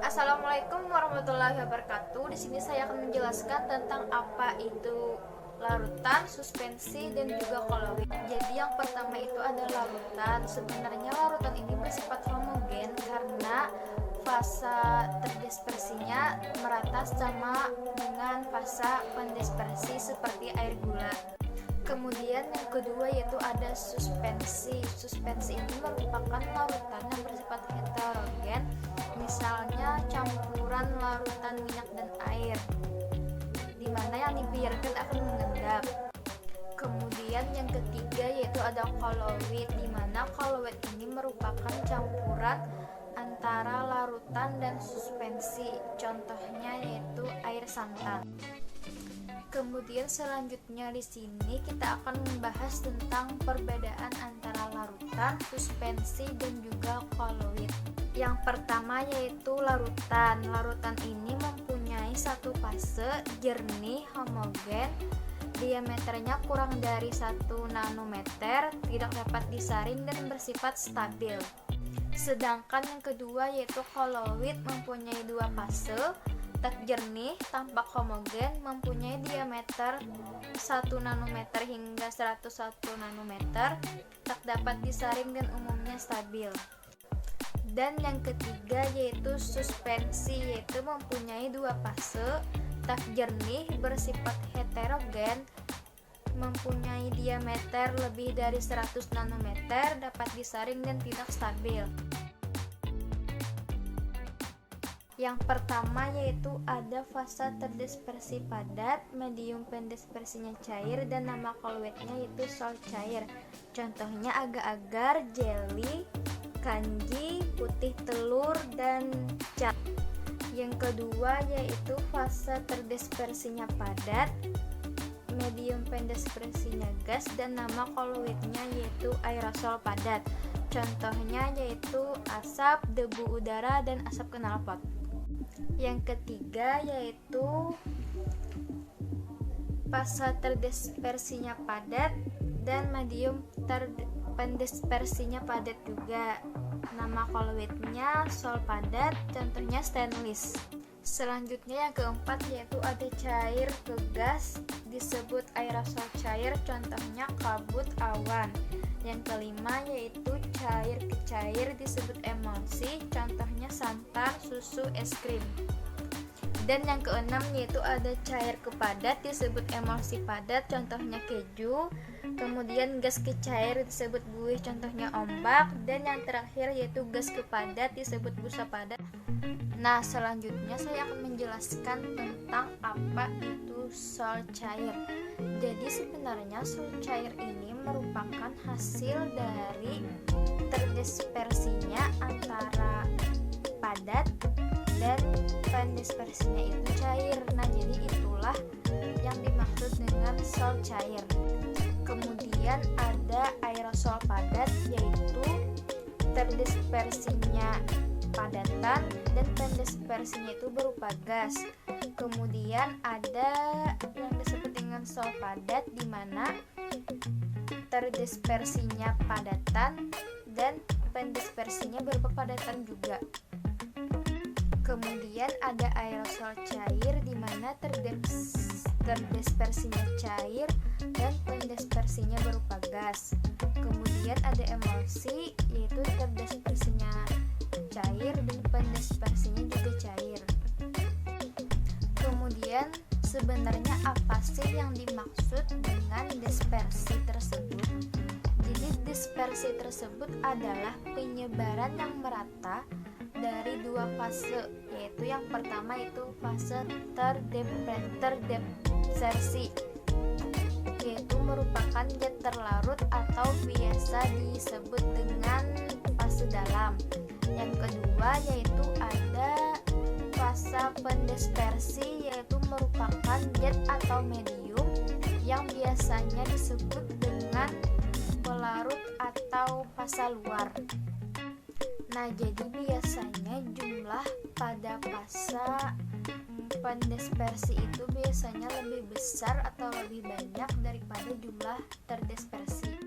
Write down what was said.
Assalamualaikum warahmatullahi wabarakatuh. Di sini saya akan menjelaskan tentang apa itu larutan, suspensi, dan juga koloid. Jadi yang pertama itu ada larutan. Sebenarnya larutan ini bersifat homogen karena fase terdispersinya merata sama dengan fase pendispersi seperti air gula. Kemudian yang kedua yaitu ada suspensi. Suspensi ini merupakan larutan yang bersifat heterogen, misalnya campuran larutan minyak dan air, di mana yang dibiarkan akan mengendap. Kemudian yang ketiga yaitu ada koloid, di mana koloid ini merupakan campuran antara larutan dan suspensi. Contohnya yaitu air santan. Kemudian selanjutnya di sini kita akan membahas tentang perbedaan antara larutan, suspensi, dan juga koloid. Yang pertama yaitu larutan. Larutan ini mempunyai satu fase jernih, homogen, diameternya kurang dari 1 nanometer, tidak dapat disaring dan bersifat stabil. Sedangkan yang kedua yaitu koloid mempunyai dua fase, tak jernih, tampak homogen, mempunyai diameter 1 nanometer hingga 101 nanometer, tak dapat disaring dan umumnya stabil. Dan yang ketiga yaitu suspensi, yaitu mempunyai dua fase, tak jernih, bersifat heterogen, mempunyai diameter lebih dari 100 nanometer, dapat disaring dan tidak stabil. Yang pertama yaitu ada fase terdispersi padat, medium pendispersinya cair, dan nama koloidnya yaitu sol cair. Contohnya agar-agar, jelly, kanji, putih telur, dan cat. Yang kedua yaitu fase terdispersinya padat, medium pendispersinya gas, dan nama koloidnya yaitu aerosol padat. Contohnya yaitu asap, debu udara, dan asap knalpot. Yang ketiga yaitu fase terdispersinya padat dan medium pendispersinya padat juga. Nama koloidnya sol padat, contohnya stainless. Selanjutnya yang keempat yaitu ada cair ke gas, disebut aerosol cair, contohnya kabut, awan. Yang kelima yaitu cair ke cair, disebut emulsi, contohnya santan, susu, es krim. Dan yang keenam yaitu ada cair ke padat, disebut emulsi padat, contohnya keju. Kemudian gas ke cair disebut buih, contohnya ombak. Dan yang terakhir yaitu gas ke padat, disebut busa padat. Nah, selanjutnya saya akan menjelaskan tentang apa itu sol cair. Jadi sebenarnya sol cair ini merupakan hasil dari terdispersinya antara padat dan pendispersinya itu cair. Nah, jadi itulah yang dimaksud dengan sol cair. Kemudian ada aerosol padat, yaitu terdispersinya padatan dan pendispersinya itu berupa gas. Kemudian ada yang disebut dengan sol padat, di mana terdispersinya padatan dan pendispersinya berupa padatan juga. Kemudian ada aerosol cair, di mana terdispersinya cair dan pendispersinya berupa gas. Kemudian ada emulsi, yaitu terdispersinya cair dan pendispersinya juga cair. Kemudian sebenarnya apa sih yang dimaksud dengan dispersi tersebut? Jadi dispersi tersebut adalah penyebaran yang merata dari dua fase, yaitu yang pertama itu fase terdispersi, yaitu merupakan zat terlarut atau biasa disebut dengan fase dalam. Yang kedua yaitu ada fase pendispersi, yaitu merupakan zat atau medium yang biasanya disebut dengan pelarut atau fase luar. Nah, jadi biasanya jumlah pada fase pendispersi itu biasanya lebih besar atau lebih banyak daripada jumlah terdispersi.